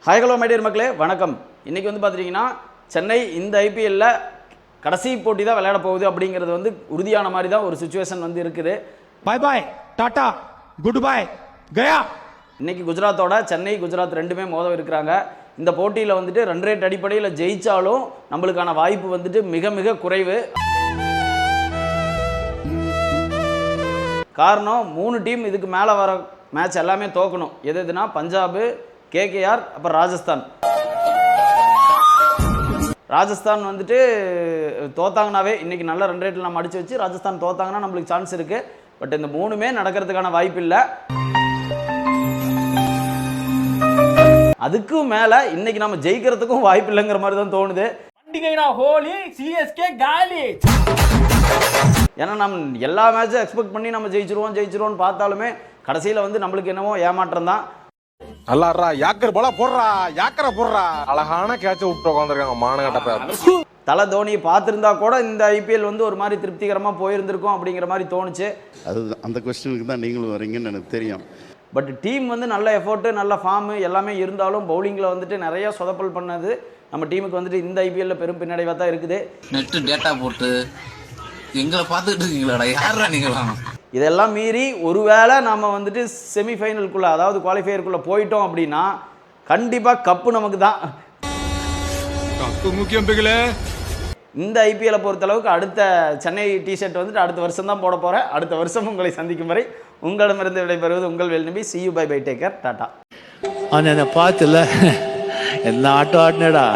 Hi hello my dear மக்களே, வணக்கம். இன்றைக்கி வந்து பார்த்துட்டிங்கன்னா சென்னை இந்த ஐபிஎல்லில் கடைசி போட்டி தான் விளையாட போகுது அப்படிங்கிறது வந்து உறுதியான மாதிரி தான் ஒரு சுச்சுவேஷன் வந்து இருக்குது. பாய் பாய் டாடா குட் பாய் கயா. இன்றைக்கி குஜராத்தோட சென்னை குஜராத் ரெண்டுமே மோத இருக்கிறாங்க. இந்த போட்டியில் வந்துட்டு ரன் ரேட் அடிப்படையில் ஜெயித்தாலும் நம்மளுக்கான வாய்ப்பு வந்துட்டு மிக மிக குறைவு. காரணம் 3 டீம் இதுக்கு மேலே வர மேட்ச் எல்லாமே தோக்கணும். எதுனா பஞ்சாபு, கேகேஆர், அப்புறம் ராஜஸ்தான் வந்துட்டு தோத்தாங்கனாவே இன்றைக்கி நல்ல ரன் ரேட்டில் நம்ம அடித்து வச்சு ராஜஸ்தான் தோத்தாங்கன்னா நம்மளுக்கு சான்ஸ் இருக்குது. பட் இந்த 3மே நடக்கிறதுக்கான வாய்ப்பு இல்லை. அதுக்கும் மேலே இன்னைக்கு நம்ம ஜெயிக்கிறதுக்கும் வாய்ப்பு இல்லைங்கிற மாதிரி தான் தோணுது. ஏன்னா நம்ம எல்லா மேட்சும் எக்ஸ்பெக்ட் பண்ணி நம்ம ஜெயிச்சிருவோம்னு பார்த்தாலுமே கடைசியில் வந்து நம்மளுக்கு என்னவோ ஏமாற்றம் தான். அல்லாரா யாக்கர் போல போடுறா, யாக்கரை போடுறா, அழகான கேட்ச விட்டு உட்காந்துருக்காங்க மானகட்ட. தலை தோனியை பார்த்துருந்தா கூட இந்த ஐபிஎல் வந்து ஒரு மாதிரி திருப்திகரமாக போயிருந்திருக்கும் அப்படிங்கிற மாதிரி தோணுச்சு. அது அந்த கொஸ்டினுக்கு தான் நீங்களும் வரீங்கன்னு எனக்கு தெரியும். பட் டீம் வந்து நல்ல எஃபோர்ட்டு, நல்ல ஃபார்மு எல்லாமே இருந்தாலும் பவுலிங்கில் வந்துட்டு நிறைய சொதப்பல் பண்ணது நம்ம டீமுக்கு வந்துட்டு இந்த ஐபிஎல்லில் பெரும் பின்னடைவாக தான் இருக்குது. நெட்டு டேட்டா போட்டு எங்களை பார்த்துக்கிட்டு இருக்கீங்களாடா, யாரா நீங்களா? இதெல்லாம் மீறி ஒருவேளை நம்ம வந்துட்டு செமிஃபைனலுக்குள்ளே, அதாவது குவாலிஃபையருக்குள்ளே போயிட்டோம் அப்படின்னா கண்டிப்பாக கப்பு நமக்கு தான். முக்கியம். இந்த ஐபிஎல்லை பொறுத்தளவுக்கு அடுத்த சென்னை டிஷர்ட் வந்துட்டு அடுத்த வருஷம் தான் போட போகிறேன். அடுத்த வருஷம் உங்களை சந்திக்கும் வரை உங்களிடமிருந்து விடைபெறுவது உங்கள் Velnabi. see you, bye bye, take care, tata. பார்த்துல என்ன ஆட்டம் ஆடினடா.